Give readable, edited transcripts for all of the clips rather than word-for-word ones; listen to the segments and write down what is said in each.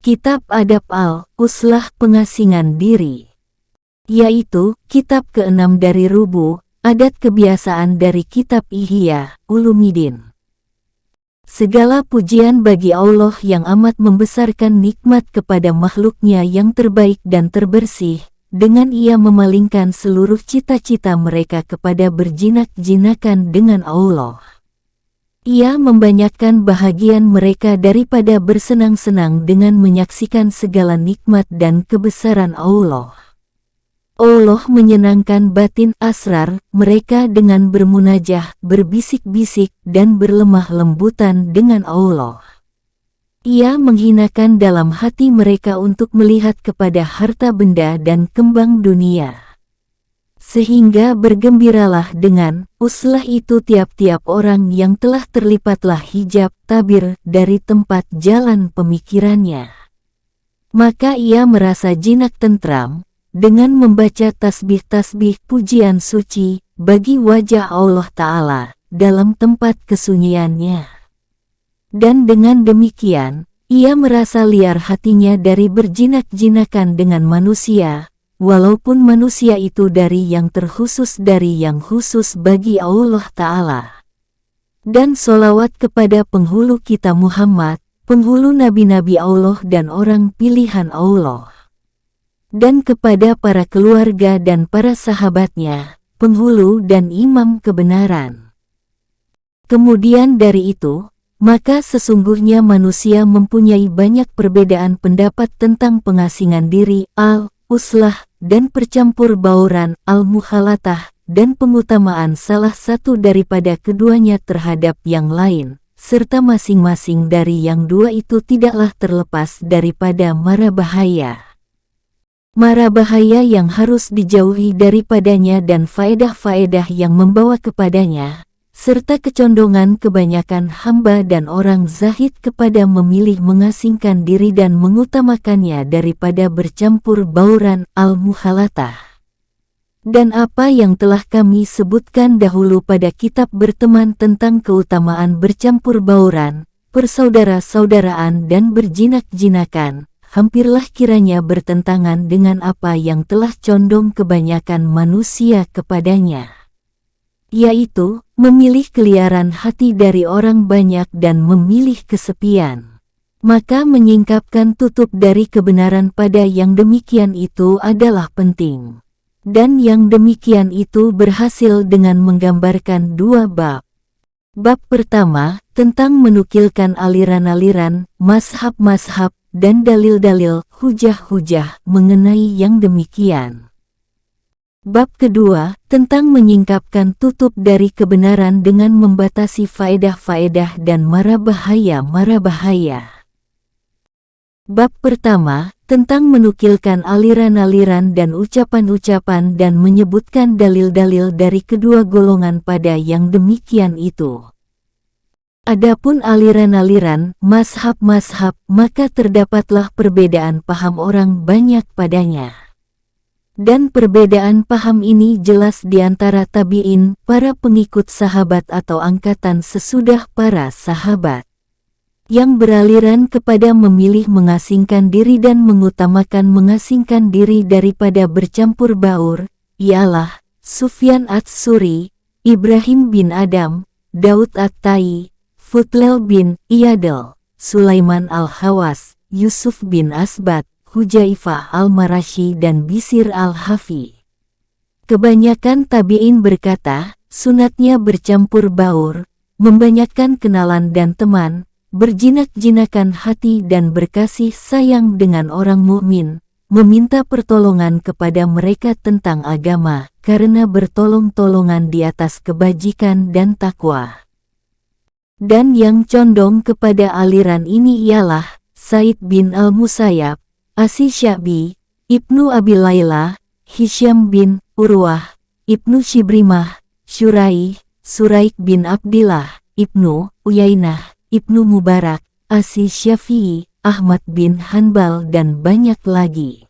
Kitab Adab Al-Uslah Pengasingan Diri, yaitu kitab ke-6 dari Rubu, Adat Kebiasaan dari Kitab Ihya Ulumuddin. Segala pujian bagi Allah yang amat membesarkan nikmat kepada makhluknya yang terbaik dan terbersih, dengan Ia memalingkan seluruh cita-cita mereka kepada berjinak-jinakan dengan Allah. Ia membanyakkan bahagian mereka daripada bersenang-senang dengan menyaksikan segala nikmat dan kebesaran Allah. Allah menyenangkan batin asrar mereka dengan bermunajah, berbisik-bisik, dan berlemah lembutan dengan Allah. Ia menghinakan dalam hati mereka untuk melihat kepada harta benda dan kembang dunia. Sehingga bergembiralah dengan uslah itu tiap-tiap orang yang telah terlipatlah hijab tabir dari tempat jalan pemikirannya. Maka ia merasa jinak tentram dengan membaca tasbih-tasbih pujian suci bagi wajah Allah Ta'ala dalam tempat kesunyiannya. Dan dengan demikian, ia merasa liar hatinya dari berjinak-jinakan dengan manusia, walaupun manusia itu dari yang terkhusus dari yang khusus bagi Allah Ta'ala. Dan sholawat kepada penghulu kita Muhammad, penghulu nabi-nabi Allah dan orang pilihan Allah. Dan kepada para keluarga dan para sahabatnya, penghulu dan imam kebenaran. Kemudian dari itu, maka sesungguhnya manusia mempunyai banyak perbedaan pendapat tentang pengasingan diri, al-uslah, dan percampur bauran, al-mukhalatah, dan pengutamaan salah satu daripada keduanya terhadap yang lain, serta masing-masing dari yang dua itu tidaklah terlepas daripada mara bahaya. Mara bahaya yang harus dijauhi daripadanya dan faedah-faedah yang membawa kepadanya, serta kecondongan kebanyakan hamba dan orang zahid kepada memilih mengasingkan diri dan mengutamakannya daripada bercampur bauran al-mukhalatah. Dan apa yang telah kami sebutkan dahulu pada kitab berteman tentang keutamaan bercampur bauran, persaudara-saudaraan dan berjinak-jinakan, hampirlah kiranya bertentangan dengan apa yang telah condong kebanyakan manusia kepadanya, yaitu memilih keliaran hati dari orang banyak dan memilih kesepian. Maka menyingkapkan tutup dari kebenaran pada yang demikian itu adalah penting. Dan yang demikian itu berhasil dengan menggambarkan dua bab. Bab pertama, tentang menukilkan aliran-aliran, mazhab-mazhab, dan dalil-dalil, hujah-hujah mengenai yang demikian. Bab kedua, tentang menyingkapkan tutup dari kebenaran dengan membatasi faedah-faedah dan mara bahaya-mara bahaya. Bab pertama, tentang menukilkan aliran-aliran dan ucapan-ucapan dan menyebutkan dalil-dalil dari kedua golongan pada yang demikian itu. Adapun aliran-aliran, mazhab-mazhab, maka terdapatlah perbedaan paham orang banyak padanya. Dan perbedaan paham ini jelas di antara tabi'in, para pengikut sahabat atau angkatan sesudah para sahabat, yang beraliran kepada memilih mengasingkan diri dan mengutamakan mengasingkan diri daripada bercampur baur, ialah Sufyan ats-Tsuri, Ibrahim bin Adam, Daud at-Tai, Futlel bin Iyadil, Sulaiman al-Hawas, Yusuf bin Asbat, Hujaifah al-Marashi dan Bisir al-Hafi. Kebanyakan tabi'in berkata, sunatnya bercampur baur, membanyakkan kenalan dan teman, berjinak-jinakan hati dan berkasih sayang dengan orang mukmin, meminta pertolongan kepada mereka tentang agama, karena bertolong-tolongan di atas kebajikan dan takwa. Dan yang condong kepada aliran ini ialah Said bin al-Musayyab, Asi Sya'bi, Ibnu Abi Layla, Hisyam bin Urwah, Ibnu Shibrimah, Syuraih, Suraik bin Abdillah, Ibnu Uyainah, Ibnu Mubarak, Asi Syafi'i, Ahmad bin Hanbal dan banyak lagi.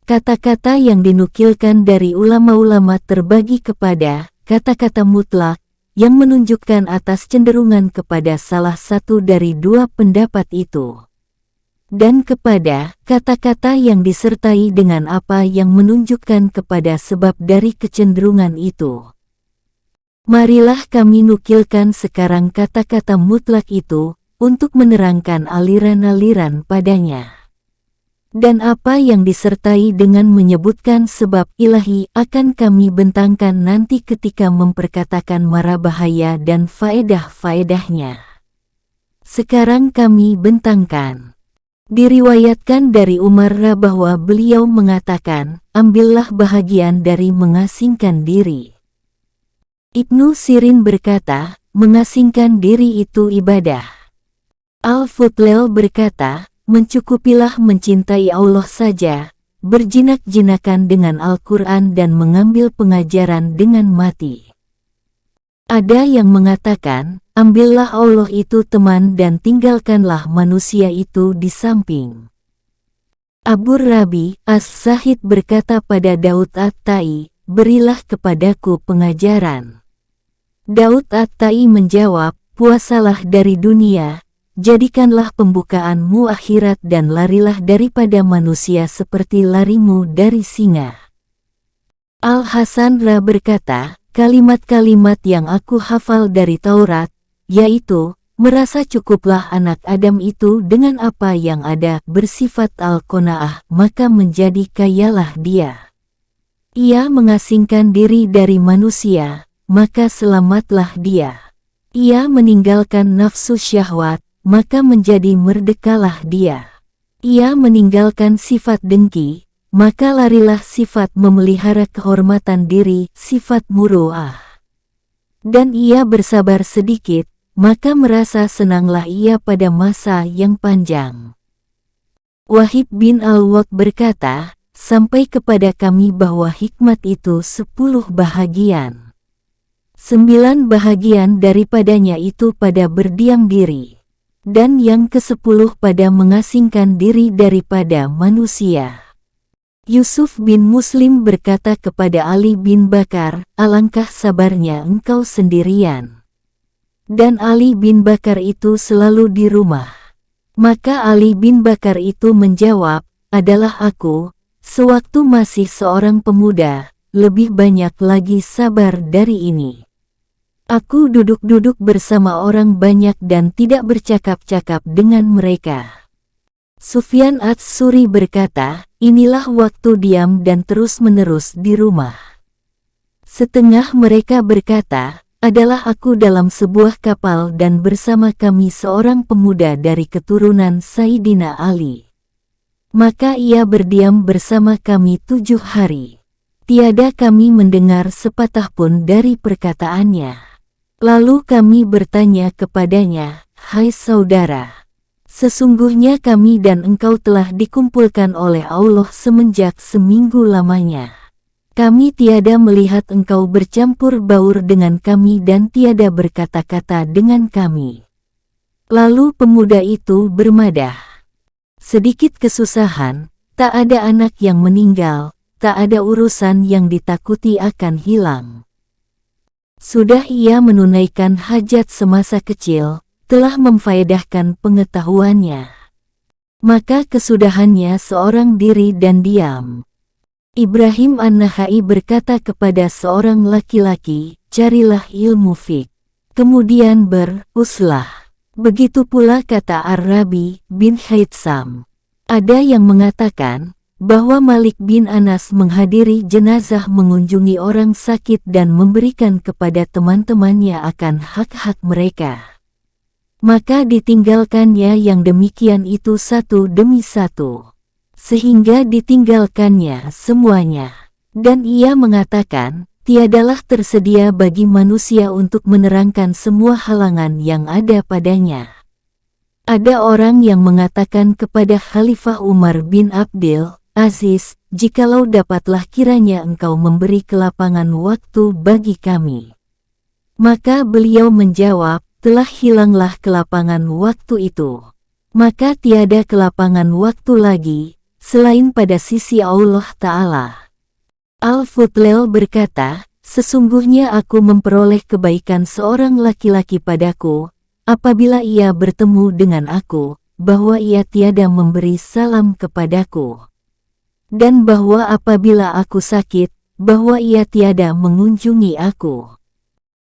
Kata-kata yang dinukilkan dari ulama-ulama terbagi kepada kata-kata mutlak, yang menunjukkan atas cenderungan kepada salah satu dari dua pendapat itu. dan kepada kata-kata yang disertai dengan apa yang menunjukkan kepada sebab dari kecenderungan itu. Marilah kami nukilkan sekarang kata-kata mutlak itu untuk menerangkan aliran-aliran padanya. Dan apa yang disertai dengan menyebutkan sebab ilahi akan kami bentangkan nanti ketika memperkatakan mara bahaya dan faedah-faedahnya. Sekarang kami bentangkan. Diriwayatkan dari Umar bahwa beliau mengatakan, ambillah bahagian dari mengasingkan diri. Ibnu Sirin berkata, mengasingkan diri itu ibadah. Al-Fudlail berkata, mencukupilah mencintai Allah saja, berjinak-jinakan dengan Al-Quran dan mengambil pengajaran dengan mati. Ada yang mengatakan, ambillah Allah itu teman dan tinggalkanlah manusia itu di samping. Abu Rabi As-Sahid berkata pada Daud At-Tai, berilah kepadaku pengajaran. Daud At-Tai menjawab, puasalah dari dunia, jadikanlah pembukaanmu akhirat dan larilah daripada manusia seperti larimu dari singa. Al-Hasan berkata, kalimat-kalimat yang aku hafal dari Taurat, yaitu, merasa cukuplah anak Adam itu dengan apa yang ada bersifat al-qanaah, maka menjadi kayalah dia. Ia mengasingkan diri dari manusia, maka selamatlah dia. Ia meninggalkan nafsu syahwat, maka menjadi merdekalah dia. Ia meninggalkan sifat dengki, maka larilah sifat memelihara kehormatan diri, sifat muru'ah. Dan ia bersabar sedikit, maka merasa senanglah ia pada masa yang panjang. Wahib bin Al-Wad berkata, sampai kepada kami bahwa hikmat itu 10 bahagian. 9 bahagian daripadanya itu pada berdiam diri. Dan yang ke-10 pada mengasingkan diri daripada manusia. Yusuf bin Muslim berkata kepada Ali bin Bakar, alangkah sabarnya engkau sendirian. Dan Ali bin Bakar itu selalu di rumah. Maka Ali bin Bakar itu menjawab, adalah aku, sewaktu masih seorang pemuda, lebih banyak lagi sabar dari ini. Aku duduk-duduk bersama orang banyak dan tidak bercakap-cakap dengan mereka. Sufyan Ats-Tsuri berkata, inilah waktu diam dan terus-menerus di rumah. Setengah mereka berkata, adalah aku dalam sebuah kapal dan bersama kami seorang pemuda dari keturunan Sayyidina Ali. Maka ia berdiam bersama kami 7 hari. Tiada kami mendengar sepatah pun dari perkataannya. Lalu kami bertanya kepadanya, hai saudara, sesungguhnya kami dan engkau telah dikumpulkan oleh Allah semenjak seminggu lamanya. Kami tiada melihat engkau bercampur baur dengan kami dan tiada berkata-kata dengan kami. Lalu pemuda itu bermadah. Sedikit kesusahan, tak ada anak yang meninggal, tak ada urusan yang ditakuti akan hilang. Sudah ia menunaikan hajat semasa kecil, telah memfaedahkan pengetahuannya. Maka kesudahannya seorang diri dan diam. Ibrahim An-Nakhai berkata kepada seorang laki-laki, carilah ilmu fiqh, kemudian beruslah. Begitu pula kata Ar-Rabi bin Haytham. Ada yang mengatakan bahwa Malik bin Anas menghadiri jenazah mengunjungi orang sakit dan memberikan kepada teman-temannya akan hak-hak mereka. Maka ditinggalkannya yang demikian itu satu demi satu, sehingga ditinggalkannya semuanya. Dan ia mengatakan, tiadalah tersedia bagi manusia untuk menerangkan semua halangan yang ada padanya. Ada orang yang mengatakan kepada Khalifah Umar bin Abdul Aziz, jikalau dapatlah kiranya engkau memberi kelapangan waktu bagi kami. Maka beliau menjawab, telah hilanglah kelapangan waktu itu. Maka tiada kelapangan waktu lagi, selain pada sisi Allah Ta'ala. Al-Fudlail berkata, sesungguhnya aku memperoleh kebaikan seorang laki-laki padaku, apabila ia bertemu dengan aku, bahwa ia tiada memberi salam kepadaku. Dan bahwa apabila aku sakit, bahwa ia tiada mengunjungi aku.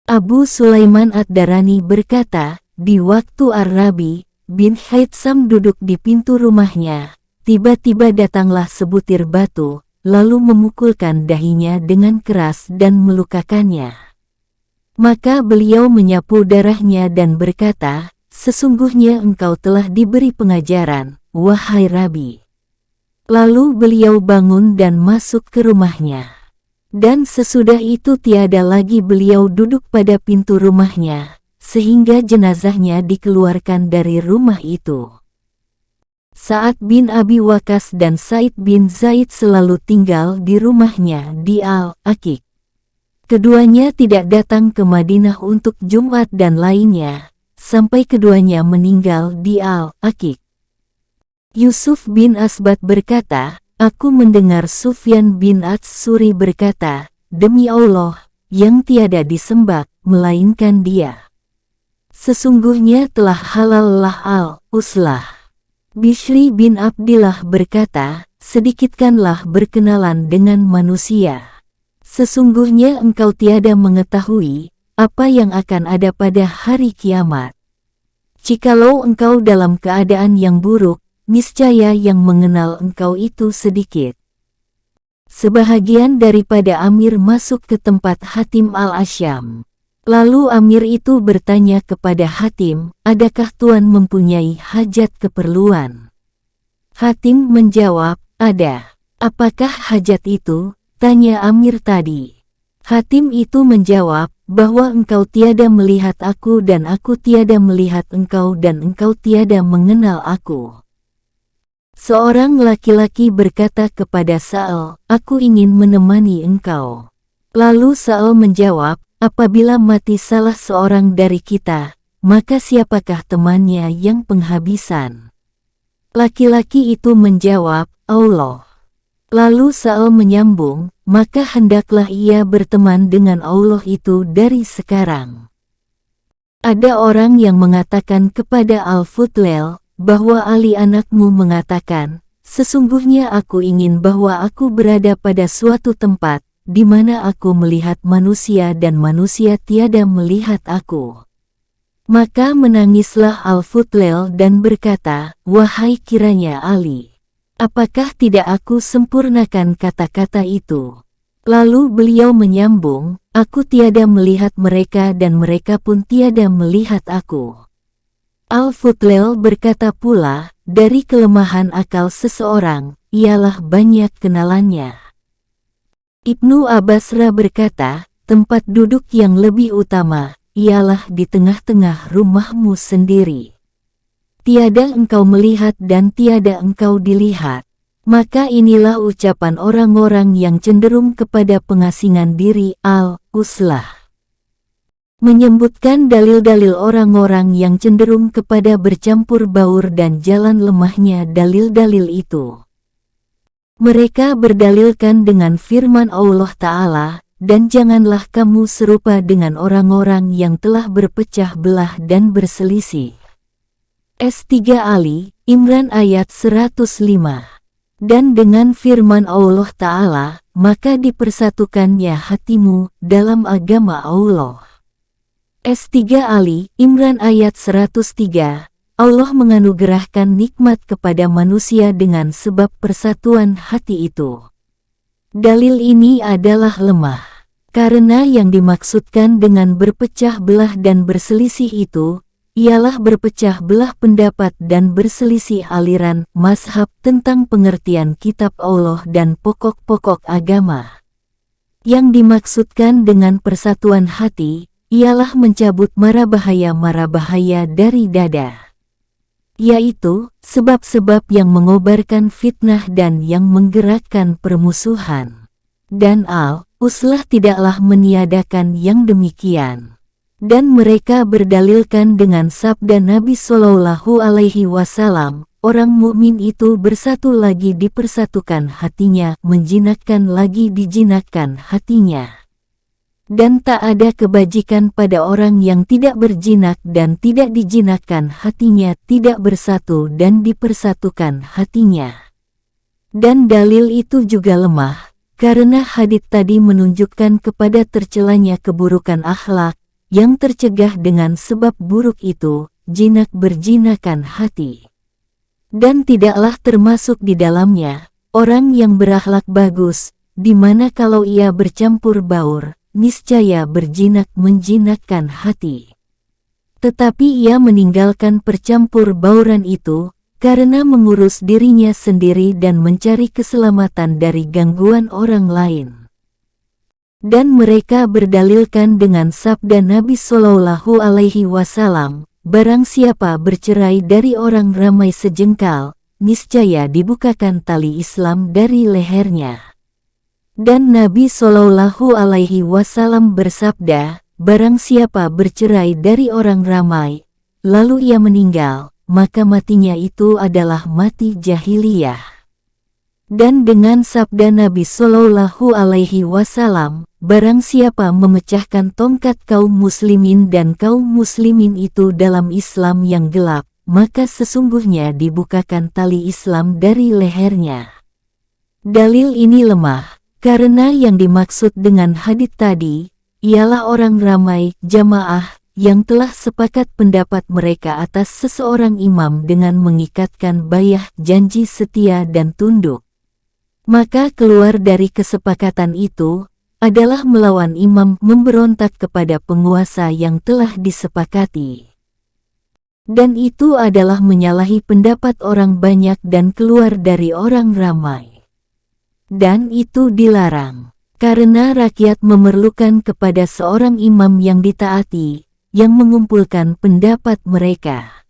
Abu Sulaiman Ad-Darani berkata, di waktu Ar-Rabi bin Haitsam duduk di pintu rumahnya, tiba-tiba datanglah sebutir batu, lalu memukulkan dahinya dengan keras dan melukakannya. Maka beliau menyapu darahnya dan berkata, sesungguhnya engkau telah diberi pengajaran, wahai Rabi. Lalu beliau bangun dan masuk ke rumahnya. Dan sesudah itu tiada lagi beliau duduk pada pintu rumahnya, sehingga jenazahnya dikeluarkan dari rumah itu. Sa'ad bin Abi Waqqas dan Said bin Zaid selalu tinggal di rumahnya di Al-Aqiq. Keduanya tidak datang ke Madinah untuk Jumat dan lainnya, sampai keduanya meninggal di Al-Aqiq. Yusuf bin Asbat berkata, aku mendengar Sufyan bin Ats-Suri berkata, demi Allah, yang tiada disembah, melainkan Dia. Sesungguhnya telah halallah al-uslah. Bishri bin Abdillah berkata, sedikitkanlah berkenalan dengan manusia. Sesungguhnya engkau tiada mengetahui apa yang akan ada pada hari kiamat. Jikalau engkau dalam keadaan yang buruk, niscaya yang mengenal engkau itu sedikit. Sebahagian daripada Amir masuk ke tempat Hatim al-Asyam. Lalu Amir itu bertanya kepada Hatim, adakah Tuan mempunyai hajat keperluan? Hatim menjawab, ada. Apakah hajat itu? Tanya Amir tadi. Hatim itu menjawab, bahwa engkau tiada melihat aku dan aku tiada melihat engkau dan engkau tiada mengenal aku. Seorang laki-laki berkata kepada Sa'al, aku ingin menemani engkau. Lalu Sa'al menjawab, apabila mati salah seorang dari kita, maka siapakah temannya yang penghabisan? Laki-laki itu menjawab, Allah. Lalu Sa'al menyambung, maka hendaklah ia berteman dengan Allah itu dari sekarang. Ada orang yang mengatakan kepada Al-Fudlail, bahwa Ali anakmu mengatakan, sesungguhnya aku ingin bahwa aku berada pada suatu tempat, di mana aku melihat manusia dan manusia tiada melihat aku. Maka menangislah Al-Fudlail dan berkata, wahai kiranya Ali, apakah tidak aku sempurnakan kata-kata itu? Lalu beliau menyambung, aku tiada melihat mereka dan mereka pun tiada melihat aku. Al-Fudlail berkata pula, dari kelemahan akal seseorang, ialah banyak kenalannya. Ibnu Abbasra berkata, tempat duduk yang lebih utama, ialah di tengah-tengah rumahmu sendiri. Tiada engkau melihat dan tiada engkau dilihat. Maka inilah ucapan orang-orang yang cenderung kepada pengasingan diri al-uslah. Menyebutkan dalil-dalil orang-orang yang cenderung kepada bercampur baur dan jalan lemahnya dalil-dalil itu. Mereka berdalilkan dengan firman Allah Ta'ala, dan janganlah kamu serupa dengan orang-orang yang telah berpecah belah dan berselisih. S3 Ali, Imran ayat 105. Dan dengan firman Allah Ta'ala, maka dipersatukannya hatimu dalam agama Allah. S3 Ali, Imran ayat 103. Allah menganugerahkan nikmat kepada manusia dengan sebab persatuan hati itu. Dalil ini adalah lemah, karena yang dimaksudkan dengan berpecah belah dan berselisih itu, ialah berpecah belah pendapat dan berselisih aliran mazhab tentang pengertian kitab Allah dan pokok-pokok agama. Yang dimaksudkan dengan persatuan hati, ialah mencabut mara bahaya dari dada. Yaitu, sebab-sebab yang mengobarkan fitnah dan yang menggerakkan permusuhan. Dan al-uslah tidaklah meniadakan yang demikian. Dan mereka berdalilkan dengan sabda Nabi Shallallahu Alaihi Wasallam, orang mukmin itu bersatu lagi dipersatukan hatinya, menjinakkan lagi dijinakkan hatinya. Dan tak ada kebajikan pada orang yang tidak berjinak dan tidak dijinakkan hatinya, tidak bersatu dan dipersatukan hatinya. Dan dalil itu juga lemah, karena hadits tadi menunjukkan kepada tercelanya keburukan akhlak, yang tercegah dengan sebab buruk itu, jinak berjinakan hati. Dan tidaklah termasuk di dalamnya, orang yang berakhlak bagus, di mana kalau ia bercampur baur, niscaya berjinak menjinakkan hati. Tetapi ia meninggalkan percampur bauran itu, karena mengurus dirinya sendiri dan mencari keselamatan dari gangguan orang lain. Dan mereka berdalilkan dengan sabda Nabi Shallallahu Alaihi Wasallam, barang siapa bercerai dari orang ramai sejengkal, niscaya dibukakan tali Islam dari lehernya. Dan Nabi Shallallahu Alaihi Wasallam bersabda, barang siapa bercerai dari orang ramai, lalu ia meninggal, maka matinya itu adalah mati jahiliyah. Dan dengan sabda Nabi Shallallahu Alaihi Wasallam, barang siapa memecahkan tongkat kaum muslimin dan kaum muslimin itu dalam Islam yang gelap, maka sesungguhnya dibukakan tali Islam dari lehernya. Dalil ini lemah, karena yang dimaksud dengan hadits tadi, ialah orang ramai, jamaah, yang telah sepakat pendapat mereka atas seseorang imam dengan mengikatkan bayah janji setia dan tunduk. Maka keluar dari kesepakatan itu, adalah melawan imam memberontak kepada penguasa yang telah disepakati. Dan itu adalah menyalahi pendapat orang banyak dan keluar dari orang ramai. Dan itu dilarang, karena rakyat memerlukan kepada seorang imam yang ditaati, yang mengumpulkan pendapat mereka.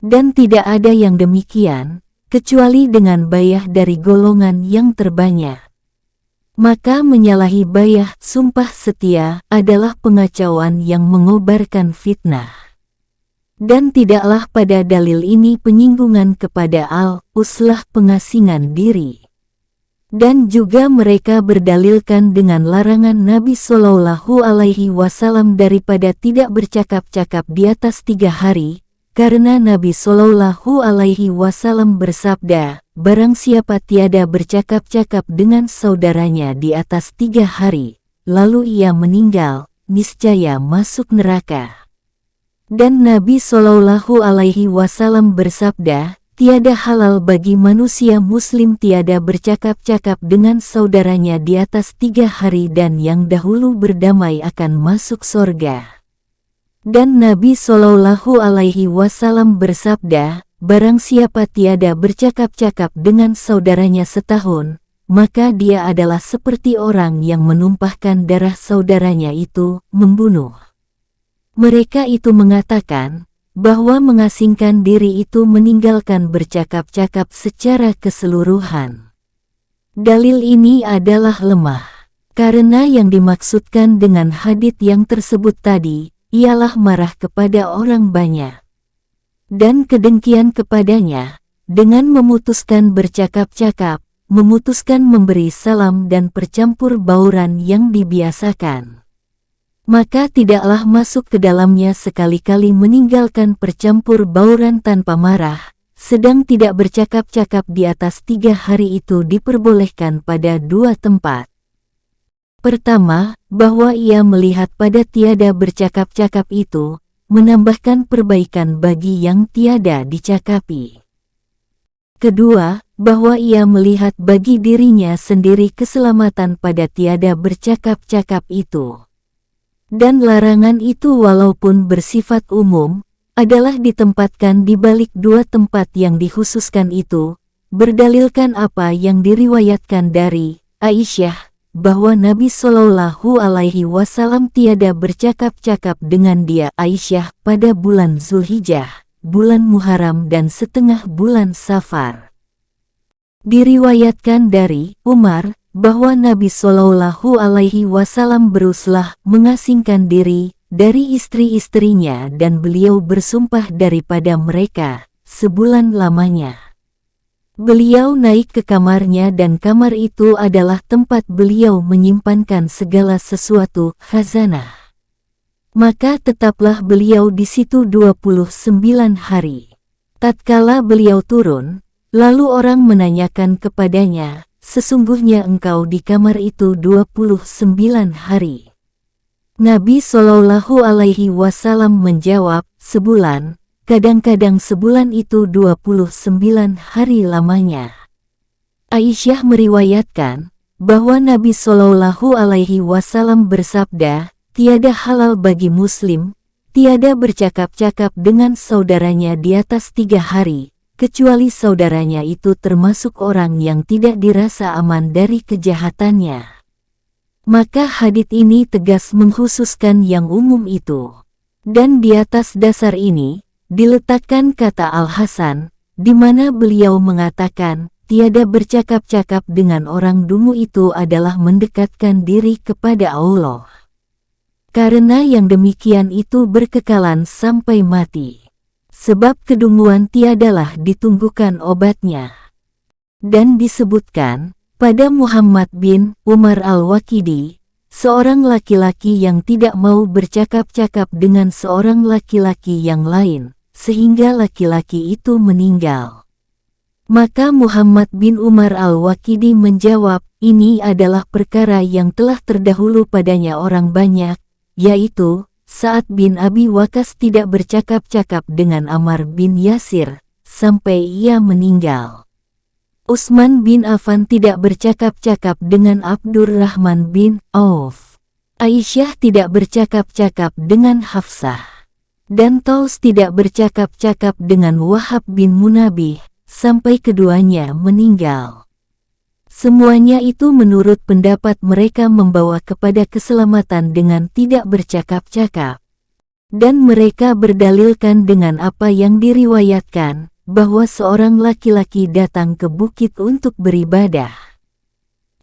Dan tidak ada yang demikian, kecuali dengan bayah dari golongan yang terbanyak. Maka menyalahi bayah sumpah setia adalah pengacauan yang mengobarkan fitnah. Dan tidaklah pada dalil ini penyinggungan kepada al-uslah pengasingan diri. Dan juga mereka berdalilkan dengan larangan Nabi Shallallahu Alaihi Wasallam daripada tidak bercakap-cakap di atas 3 hari, karena Nabi Shallallahu Alaihi Wasallam bersabda, barang siapa tiada bercakap-cakap dengan saudaranya di atas 3 hari, lalu ia meninggal, niscaya masuk neraka. Dan Nabi Shallallahu Alaihi Wasallam bersabda, tiada halal bagi manusia muslim tiada bercakap-cakap dengan saudaranya di atas 3 hari dan yang dahulu berdamai akan masuk sorga. Dan Nabi Shallallahu Alaihi Wasallam bersabda, barang siapa tiada bercakap-cakap dengan saudaranya setahun, maka dia adalah seperti orang yang menumpahkan darah saudaranya itu, membunuh. Mereka itu mengatakan, bahwa mengasingkan diri itu meninggalkan bercakap-cakap secara keseluruhan. Dalil ini adalah lemah, karena yang dimaksudkan dengan hadits yang tersebut tadi, ialah marah kepada orang banyak. Dan kedengkian kepadanya, dengan memutuskan bercakap-cakap, memutuskan memberi salam dan percampur bauran yang dibiasakan. Maka tidaklah masuk ke dalamnya sekali-kali meninggalkan percampur bauran tanpa marah, sedang tidak bercakap-cakap di atas 3 hari itu diperbolehkan pada 2 tempat. Pertama, bahwa ia melihat pada tiada bercakap-cakap itu, menambahkan perbaikan bagi yang tiada dicakapi. Kedua, bahwa ia melihat bagi dirinya sendiri keselamatan pada tiada bercakap-cakap itu. Dan larangan itu walaupun bersifat umum, adalah ditempatkan di balik 2 tempat yang dikhususkan itu, berdalilkan apa yang diriwayatkan dari Aisyah, bahwa Nabi Shallallahu Alaihi Wasallam tiada bercakap-cakap dengan dia Aisyah pada bulan Zulhijjah, bulan Muharram dan setengah bulan Safar. Diriwayatkan dari Umar, bahwa Nabi Shallallahu Alaihi Wasallam berusaha mengasingkan diri dari istri-istrinya dan beliau bersumpah daripada mereka sebulan lamanya. Beliau naik ke kamarnya dan kamar itu adalah tempat beliau menyimpankan segala sesuatu, khazanah. Maka tetaplah beliau di situ 29 hari. Tatkala beliau turun, lalu orang menanyakan kepadanya, sesungguhnya engkau di kamar itu 29 hari. Nabi Shallallahu Alaihi Wasallam menjawab, sebulan. Kadang-kadang sebulan itu 29 hari lamanya. Aisyah meriwayatkan bahwa Nabi Shallallahu Alaihi Wasallam bersabda, tiada halal bagi muslim, tiada bercakap-cakap dengan saudaranya di atas 3 hari, kecuali saudaranya itu termasuk orang yang tidak dirasa aman dari kejahatannya. Maka hadits ini tegas mengkhususkan yang umum itu. Dan di atas dasar ini, diletakkan kata Al-Hasan, di mana beliau mengatakan, tiada bercakap-cakap dengan orang dungu itu adalah mendekatkan diri kepada Allah. Karena yang demikian itu berkekalan sampai mati. Sebab kedunguan tiadalah ditunggukan obatnya. Dan disebutkan, pada Muhammad bin Umar Al-Waqidi, seorang laki-laki yang tidak mau bercakap-cakap dengan seorang laki-laki yang lain, sehingga laki-laki itu meninggal. Maka Muhammad bin Umar Al-Waqidi menjawab, ini adalah perkara yang telah terdahulu padanya orang banyak, yaitu, Sa'ad bin Abi Waqqas tidak bercakap-cakap dengan Ammar bin Yasir, sampai ia meninggal. Utsman bin Affan tidak bercakap-cakap dengan Abdurrahman bin Auf. Aisyah tidak bercakap-cakap dengan Hafsah. Dan Taus tidak bercakap-cakap dengan Wahab bin Munabih, sampai keduanya meninggal. Semuanya itu menurut pendapat mereka membawa kepada keselamatan dengan tidak bercakap-cakap. Dan mereka berdalilkan dengan apa yang diriwayatkan, bahwa seorang laki-laki datang ke bukit untuk beribadah.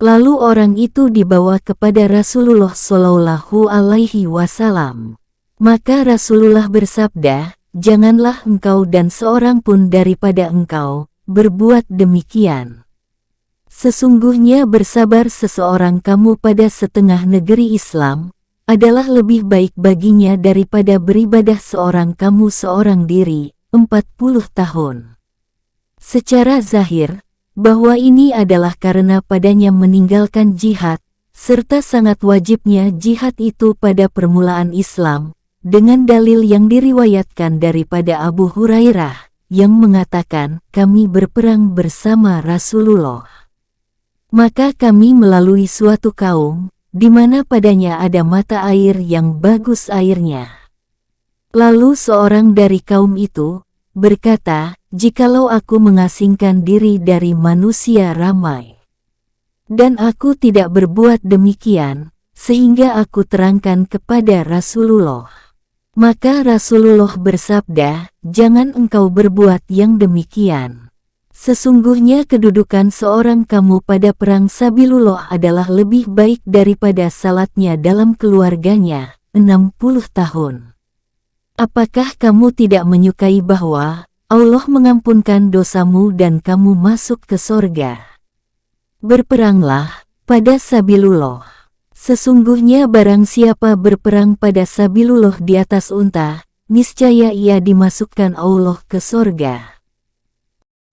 Lalu orang itu dibawa kepada Rasulullah Shallallahu Alaihi Wasallam. Maka Rasulullah bersabda, janganlah engkau dan seorang pun daripada engkau berbuat demikian. Sesungguhnya bersabar seseorang kamu pada setengah negeri Islam, adalah lebih baik baginya daripada beribadah seorang kamu seorang diri, 40 tahun. Secara zahir, bahwa ini adalah karena padanya meninggalkan jihad, serta sangat wajibnya jihad itu pada permulaan Islam, dengan dalil yang diriwayatkan daripada Abu Hurairah, yang mengatakan, kami berperang bersama Rasulullah. Maka kami melalui suatu kaum, di mana padanya ada mata air yang bagus airnya. Lalu seorang dari kaum itu, berkata, jikalau aku mengasingkan diri dari manusia ramai, dan aku tidak berbuat demikian, sehingga aku terangkan kepada Rasulullah. Maka Rasulullah bersabda, jangan engkau berbuat yang demikian. Sesungguhnya kedudukan seorang kamu pada perang Sabilullah adalah lebih baik daripada salatnya dalam keluarganya, 60 tahun. Apakah kamu tidak menyukai bahwa Allah mengampunkan dosamu dan kamu masuk ke sorga? Berperanglah pada Sabilullah. Sesungguhnya barang siapa berperang pada Sabilullah di atas unta, niscaya ia dimasukkan Allah ke sorga.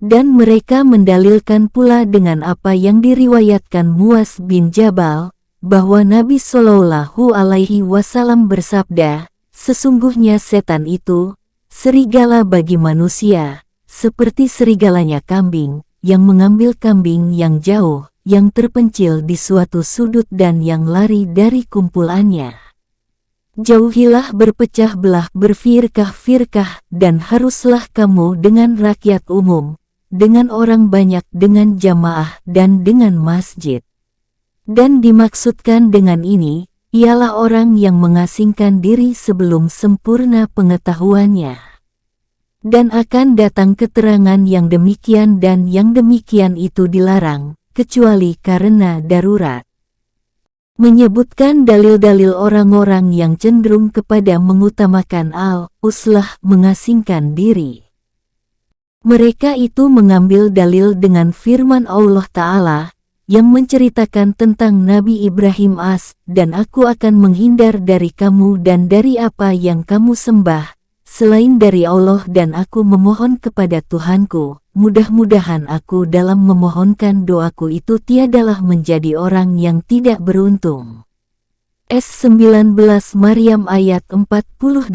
Dan mereka mendalilkan pula dengan apa yang diriwayatkan Muaz bin Jabal, bahwa Nabi Shallallahu Alaihi Wasallam bersabda, sesungguhnya setan itu, serigala bagi manusia, seperti serigalanya kambing, yang mengambil kambing yang jauh, yang terpencil di suatu sudut dan yang lari dari kumpulannya. Jauhilah berpecah belah berfirkah-firkah dan haruslah kamu dengan rakyat umum, dengan orang banyak, dengan jamaah dan dengan masjid. Dan dimaksudkan dengan ini, ialah orang yang mengasingkan diri sebelum sempurna pengetahuannya. Dan akan datang keterangan yang demikian dan yang demikian itu dilarang, kecuali karena darurat. Menyebutkan dalil-dalil orang-orang yang cenderung kepada mengutamakan al-uslah mengasingkan diri. Mereka itu mengambil dalil dengan firman Allah Ta'ala, yang menceritakan tentang Nabi Ibrahim dan aku akan menghindar dari kamu dan dari apa yang kamu sembah, selain dari Allah dan aku memohon kepada Tuhanku, mudah-mudahan aku dalam memohonkan doaku itu tiadalah menjadi orang yang tidak beruntung. S19 Maryam ayat 48.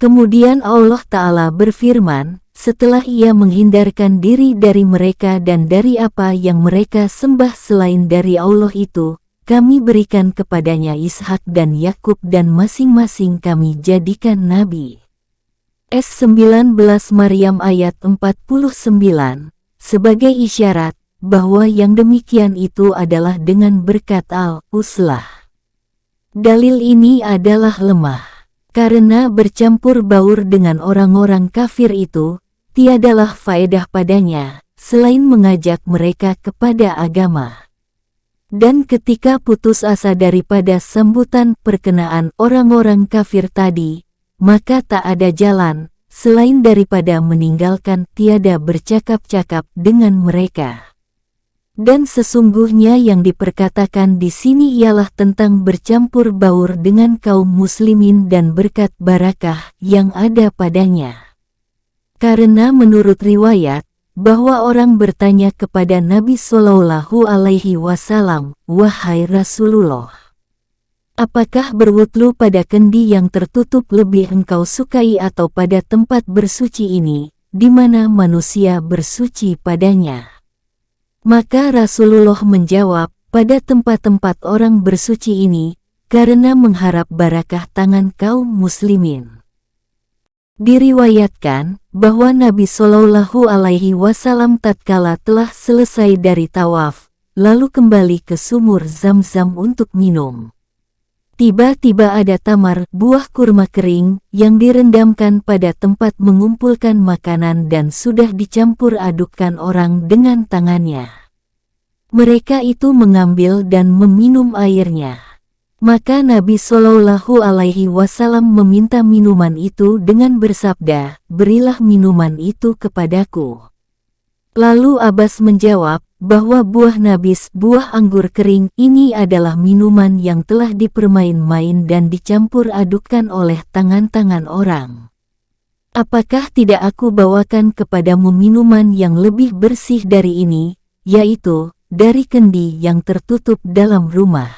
Kemudian Allah Ta'ala berfirman, setelah ia menghindarkan diri dari mereka dan dari apa yang mereka sembah selain dari Allah itu, kami berikan kepadanya Ishak dan Yakub dan masing-masing kami jadikan nabi. S19 Maryam ayat 49, sebagai isyarat bahwa yang demikian itu adalah dengan berkat al-uslah. Dalil ini adalah lemah, karena bercampur baur dengan orang-orang kafir itu, tiadalah faedah padanya, selain mengajak mereka kepada agama. Dan ketika putus asa daripada sambutan perkenaan orang-orang kafir tadi, maka tak ada jalan, selain daripada meninggalkan tiada bercakap-cakap dengan mereka. Dan sesungguhnya yang diperkatakan di sini ialah tentang bercampur baur dengan kaum muslimin dan berkat barakah yang ada padanya. Karena menurut riwayat, bahwa orang bertanya kepada Nabi Shallallahu Alaihi Wasallam, wahai Rasulullah, apakah berwudhu pada kendi yang tertutup lebih engkau sukai atau pada tempat bersuci ini, di mana manusia bersuci padanya? Maka Rasulullah menjawab, pada tempat-tempat orang bersuci ini, karena mengharap barakah tangan kaum muslimin. Diriwayatkan bahwa Nabi Shallallahu Alaihi Wasallam tatkala telah selesai dari tawaf, lalu kembali ke sumur Zam-Zam untuk minum. Tiba-tiba ada tamar, buah kurma kering, yang direndamkan pada tempat mengumpulkan makanan dan sudah dicampur adukkan orang dengan tangannya. Mereka itu mengambil dan meminum airnya. Maka Nabi Shallallahu Alaihi Wasallam meminta minuman itu dengan bersabda, berilah minuman itu kepadaku. Lalu Abbas menjawab, bahwa buah nabis, buah anggur kering, ini adalah minuman yang telah dipermain-main dan dicampur adukkan oleh tangan-tangan orang. Apakah tidak aku bawakan kepadamu minuman yang lebih bersih dari ini, yaitu, dari kendi yang tertutup dalam rumah?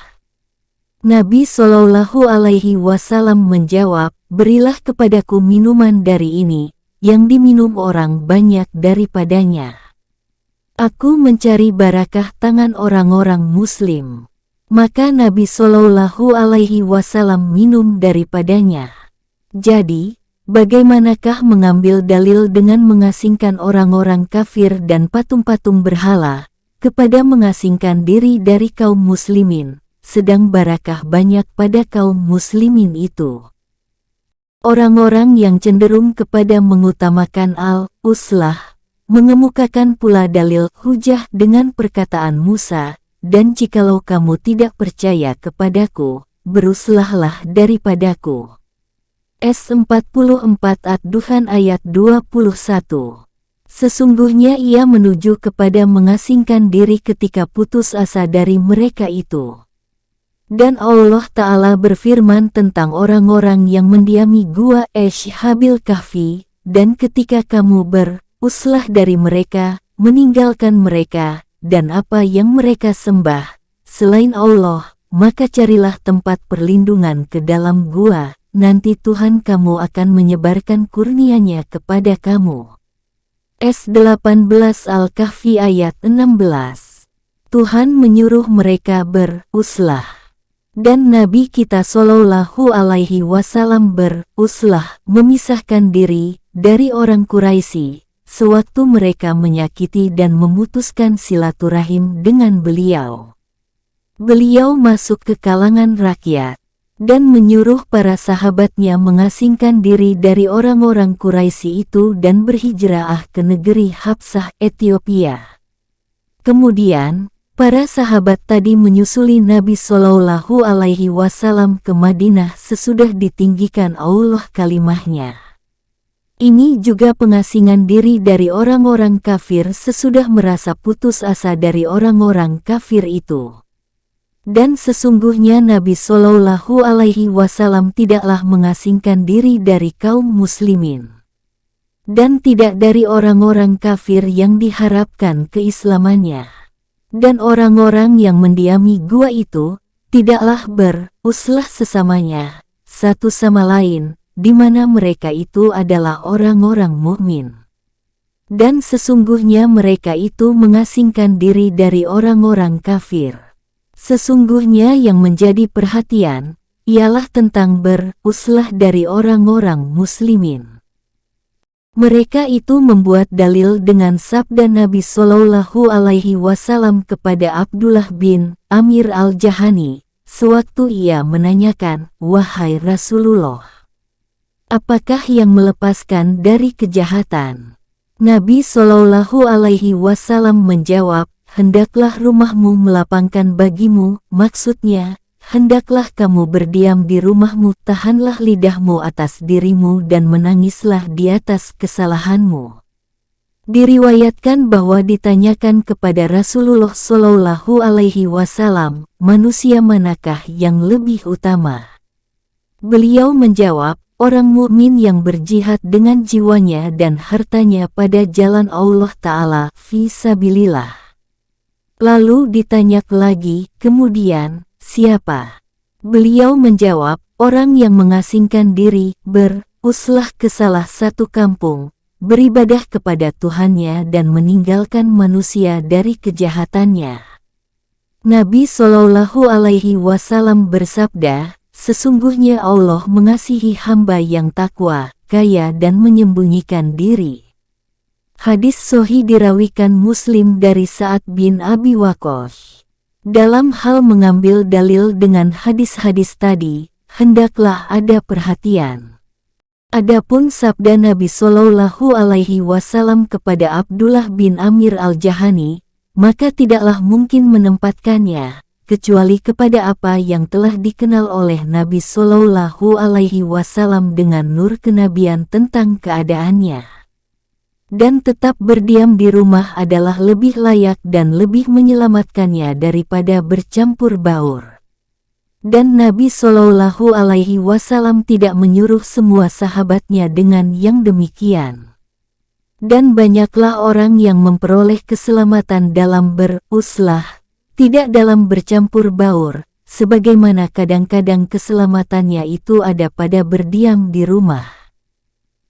Nabi Shallallahu Alaihi Wasallam menjawab, berilah kepadaku minuman dari ini, yang diminum orang banyak daripadanya. Aku mencari barakah tangan orang-orang muslim. Maka Nabi Shallallahu Alaihi Wasallam minum daripadanya. Jadi, bagaimanakah mengambil dalil dengan mengasingkan orang-orang kafir dan patung-patung berhala, kepada mengasingkan diri dari kaum muslimin? Sedang barakah banyak pada kaum muslimin itu. Orang-orang yang cenderung kepada mengutamakan al-uslah, mengemukakan pula dalil hujah dengan perkataan Musa, dan jikalau kamu tidak percaya kepadaku, beruslahlah daripadaku. S44 Ad-Duhan ayat 21. Sesungguhnya ia menuju kepada mengasingkan diri ketika putus asa dari mereka itu. Dan Allah Ta'ala berfirman tentang orang-orang yang mendiami gua Ashabil Kahfi, dan ketika kamu beruslah dari mereka, meninggalkan mereka, dan apa yang mereka sembah, selain Allah, maka carilah tempat perlindungan ke dalam gua, nanti Tuhan kamu akan menyebarkan kurnia-Nya kepada kamu. S18 Al-Kahfi ayat 16. Tuhan menyuruh mereka beruslah. Dan Nabi kita Shallallahu Alaihi Wasallam beruslah, memisahkan diri dari orang Quraisy, sewaktu mereka menyakiti dan memutuskan silaturahim dengan beliau. Beliau masuk ke kalangan rakyat, dan menyuruh para sahabatnya mengasingkan diri dari orang-orang Quraisy itu dan berhijrah ke negeri Habsah, Ethiopia. Kemudian, para sahabat tadi menyusuli Nabi Shallallahu Alaihi Wasallam ke Madinah sesudah ditinggikan Allah kalimahnya. Ini juga pengasingan diri dari orang-orang kafir sesudah merasa putus asa dari orang-orang kafir itu. Dan sesungguhnya Nabi Shallallahu Alaihi Wasallam tidaklah mengasingkan diri dari kaum muslimin. Dan tidak dari orang-orang kafir yang diharapkan keislamannya. Dan orang-orang yang mendiami gua itu, tidaklah beruslah sesamanya, satu sama lain, di mana mereka itu adalah orang-orang mukmin. Dan sesungguhnya mereka itu mengasingkan diri dari orang-orang kafir. Sesungguhnya yang menjadi perhatian, ialah tentang beruslah dari orang-orang muslimin. Mereka itu membuat dalil dengan sabda Nabi Shallallahu Alaihi Wasallam kepada Abdullah bin Amir al-Jahani, sewaktu ia menanyakan, "Wahai Rasulullah, apakah yang melepaskan dari kejahatan?" Nabi Shallallahu Alaihi Wasallam menjawab, "Hendaklah rumahmu melapangkan bagimu," maksudnya, hendaklah kamu berdiam di rumahmu, tahanlah lidahmu atas dirimu dan menangislah di atas kesalahanmu. Diriwayatkan bahwa ditanyakan kepada Rasulullah Shallallahu Alaihi Wasallam, manusia manakah yang lebih utama? Beliau menjawab, orang mukmin yang berjihad dengan jiwanya dan hartanya pada jalan Allah Ta'ala fi sabilillah. Lalu ditanya lagi, kemudian, siapa? Beliau menjawab, orang yang mengasingkan diri, beruslah ke salah satu kampung, beribadah kepada Tuhannya dan meninggalkan manusia dari kejahatannya. Nabi Shallallahu Alaihi Wasallam bersabda, sesungguhnya Allah mengasihi hamba yang takwa, kaya dan menyembunyikan diri. Hadis sahih dirawikan Muslim dari Sa'ad bin Abi Waqqas. Dalam hal mengambil dalil dengan hadis-hadis tadi, hendaklah ada perhatian. Adapun sabda Nabi Shallallahu Alaihi Wasallam kepada Abdullah bin Amir al-Jahani, maka tidaklah mungkin menempatkannya, kecuali kepada apa yang telah dikenal oleh Nabi Shallallahu Alaihi Wasallam dengan nur kenabian tentang keadaannya. Dan tetap berdiam di rumah adalah lebih layak dan lebih menyelamatkannya daripada bercampur baur. Dan Nabi Shallallahu Alaihi Wasallam tidak menyuruh semua sahabatnya dengan yang demikian. Dan banyaklah orang yang memperoleh keselamatan dalam beruslah, tidak dalam bercampur baur, sebagaimana kadang-kadang keselamatannya itu ada pada berdiam di rumah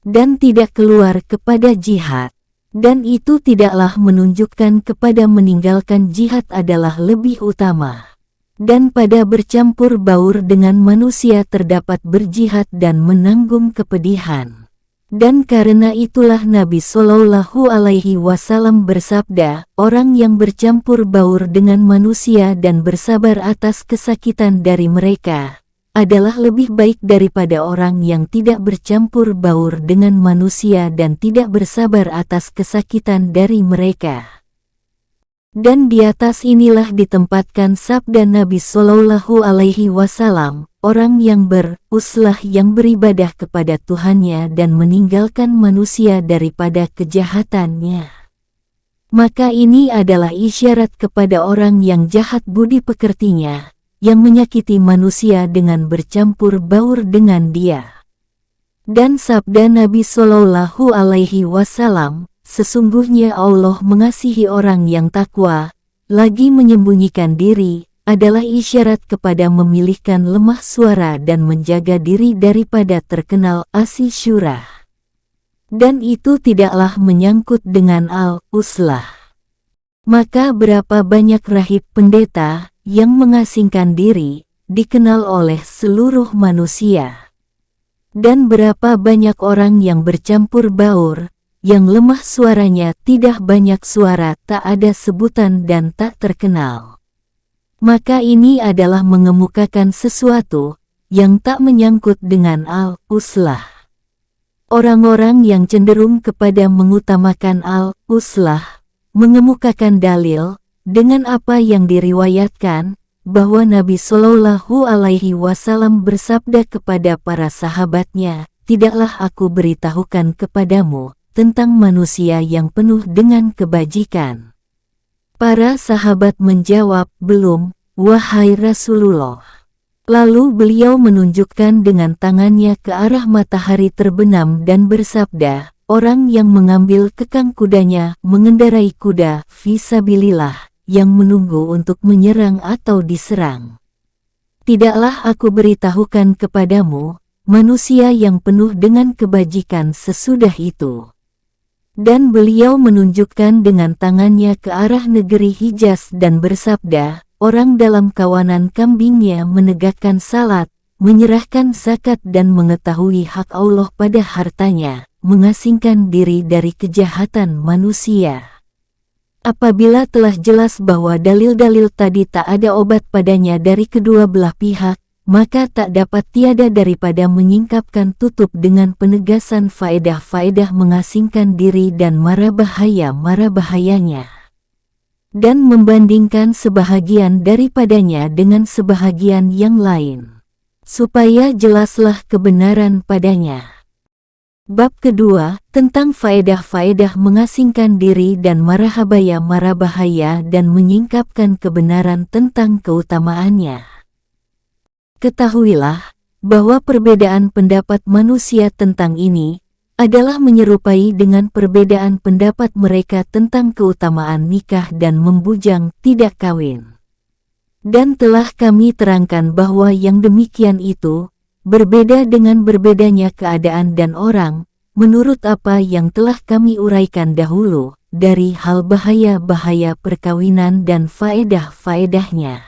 dan tidak keluar kepada jihad. Dan itu tidaklah menunjukkan kepada meninggalkan jihad adalah lebih utama. Dan pada bercampur baur dengan manusia terdapat berjihad dan menanggung kepedihan. Dan karena itulah Nabi Shallallahu Alaihi Wasallam bersabda, orang yang bercampur baur dengan manusia dan bersabar atas kesakitan dari mereka, adalah lebih baik daripada orang yang tidak bercampur baur dengan manusia dan tidak bersabar atas kesakitan dari mereka. Dan di atas inilah ditempatkan sabda Nabi Shallallahu Alaihi Wasallam, orang yang beruslah yang beribadah kepada Tuhannya dan meninggalkan manusia daripada kejahatannya. Maka ini adalah isyarat kepada orang yang jahat budi pekertinya, yang menyakiti manusia dengan bercampur baur dengan dia. Dan sabda Nabi Shallallahu Alaihi Wasallam, sesungguhnya Allah mengasihi orang yang takwa, lagi menyembunyikan diri, adalah isyarat kepada memilihkan lemah suara dan menjaga diri daripada terkenal asyurah. Dan itu tidaklah menyangkut dengan al-uslah. Maka berapa banyak rahib pendeta yang mengasingkan diri, dikenal oleh seluruh manusia. Dan berapa banyak orang yang bercampur baur, yang lemah suaranya tidak banyak suara, tak ada sebutan dan tak terkenal. Maka ini adalah mengemukakan sesuatu, yang tak menyangkut dengan al-uslah. Orang-orang yang cenderung kepada mengutamakan al-uslah, mengemukakan dalil, dengan apa yang diriwayatkan, bahwa Nabi Shallallahu Alaihi Wasallam bersabda kepada para sahabatnya, tidaklah aku beritahukan kepadamu tentang manusia yang penuh dengan kebajikan?" Para sahabat menjawab, "Belum, wahai Rasulullah." Lalu beliau menunjukkan dengan tangannya ke arah matahari terbenam dan bersabda, "Orang yang mengambil kekang kudanya mengendarai kuda fisabilillah, yang menunggu untuk menyerang atau diserang. Tidaklah aku beritahukan kepadamu manusia yang penuh dengan kebajikan sesudah itu." Dan beliau menunjukkan dengan tangannya ke arah negeri Hijaz dan bersabda, "Orang dalam kawanan kambingnya menegakkan salat, menyerahkan zakat dan mengetahui hak Allah pada hartanya, mengasingkan diri dari kejahatan manusia. Apabila telah jelas bahwa dalil-dalil tadi tak ada obat padanya dari kedua belah pihak, maka tak dapat tiada daripada menyingkapkan tutup dengan penegasan faedah-faedah mengasingkan diri dan mara bahayanya, dan membandingkan sebahagian daripadanya dengan sebahagian yang lain, supaya jelaslah kebenaran padanya." Bab kedua, tentang faedah-faedah mengasingkan diri dan mara bahaya dan menyingkapkan kebenaran tentang keutamaannya. Ketahuilah bahwa perbedaan pendapat manusia tentang ini adalah menyerupai dengan perbedaan pendapat mereka tentang keutamaan nikah dan membujang tidak kawin. Dan telah kami terangkan bahwa yang demikian itu berbeda dengan berbedanya keadaan dan orang, menurut apa yang telah kami uraikan dahulu dari hal bahaya-bahaya perkawinan dan faedah-faedahnya.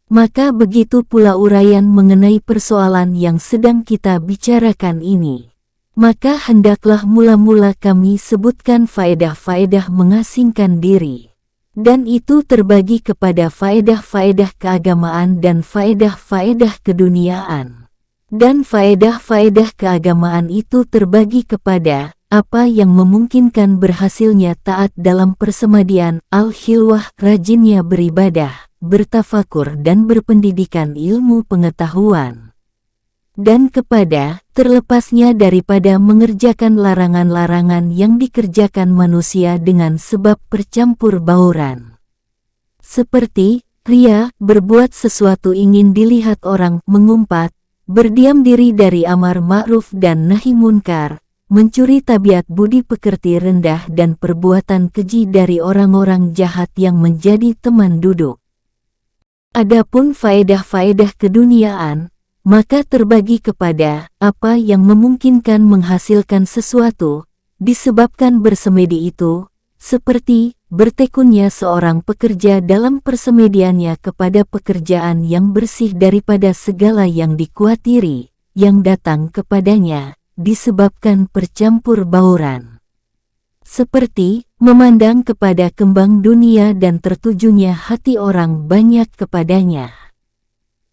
Maka begitu pula uraian mengenai persoalan yang sedang kita bicarakan ini. Maka hendaklah mula-mula kami sebutkan faedah-faedah mengasingkan diri. Dan itu terbagi kepada faedah-faedah keagamaan dan faedah-faedah keduniaan. Dan faedah-faedah keagamaan itu terbagi kepada apa yang memungkinkan berhasilnya taat dalam persemadian, al-khilwah, rajinnya beribadah, bertafakur dan berpendidikan ilmu pengetahuan. Dan kepada terlepasnya daripada mengerjakan larangan-larangan yang dikerjakan manusia dengan sebab percampur bauran. Seperti ria, berbuat sesuatu ingin dilihat orang, mengumpat, berdiam diri dari amar ma'ruf dan nahi munkar, mencuri tabiat budi pekerti rendah dan perbuatan keji dari orang-orang jahat yang menjadi teman duduk. Adapun faedah-faedah keduniaan, maka terbagi kepada apa yang memungkinkan menghasilkan sesuatu, disebabkan bersemedi itu, seperti bertekunnya seorang pekerja dalam persemediannya kepada pekerjaan yang bersih daripada segala yang dikuatiri, yang datang kepadanya, disebabkan percampur bauran. Seperti memandang kepada kembang dunia dan tertujunya hati orang banyak kepadanya.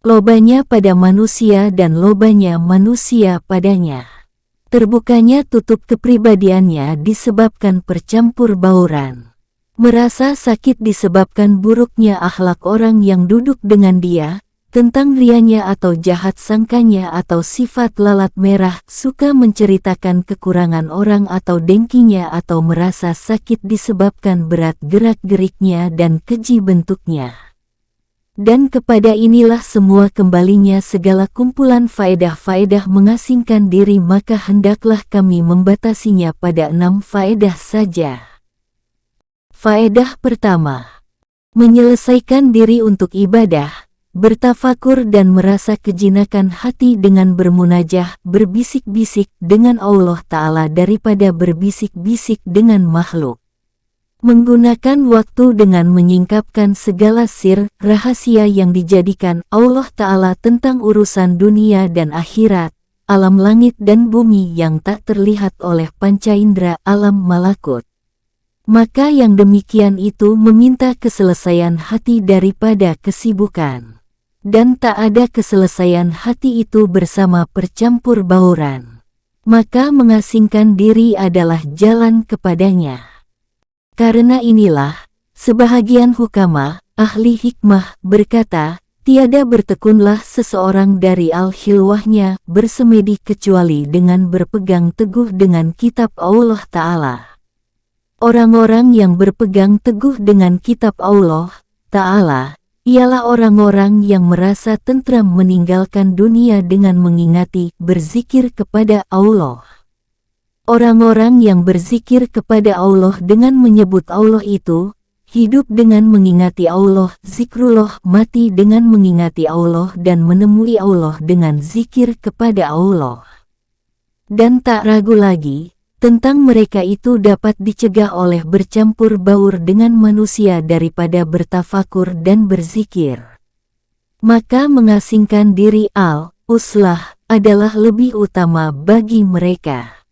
Lobanya pada manusia dan lobanya manusia padanya. Terbukanya tutup kepribadiannya disebabkan percampur bauran. Merasa sakit disebabkan buruknya akhlak orang yang duduk dengan dia, tentang rianya atau jahat sangkanya atau sifat lalat merah, suka menceritakan kekurangan orang atau dengkinya atau merasa sakit disebabkan berat gerak-geriknya dan keji bentuknya. Dan kepada inilah semua kembalinya segala kumpulan faedah-faedah mengasingkan diri, maka hendaklah kami membatasinya pada 6 faedah saja. Faedah pertama, menyelesaikan diri untuk ibadah, bertafakur dan merasa kejinakan hati dengan bermunajah, berbisik-bisik dengan Allah Ta'ala daripada berbisik-bisik dengan makhluk. Menggunakan waktu dengan menyingkapkan segala sir, rahasia yang dijadikan Allah Ta'ala tentang urusan dunia dan akhirat, alam langit dan bumi yang tak terlihat oleh panca indera, alam malakut. Maka yang demikian itu meminta keselesaian hati daripada kesibukan. Dan tak ada keselesaian hati itu bersama percampur bauran. Maka mengasingkan diri adalah jalan kepadanya. Karena inilah, sebahagian hukama, ahli hikmah, berkata, Tiada bertekunlah seseorang dari al-hilwahnya bersemedi kecuali dengan berpegang teguh dengan kitab Allah Ta'ala. Orang-orang yang berpegang teguh dengan kitab Allah Ta'ala ialah orang-orang yang merasa tentram meninggalkan dunia dengan mengingati berzikir kepada Allah. Orang-orang yang berzikir kepada Allah dengan menyebut Allah itu hidup dengan mengingati Allah, zikrullah, mati dengan mengingati Allah dan menemui Allah dengan zikir kepada Allah. Dan tak ragu lagi, tentang mereka itu dapat dicegah oleh bercampur baur dengan manusia daripada bertafakur dan berzikir. Maka mengasingkan diri al-uslah adalah lebih utama bagi mereka.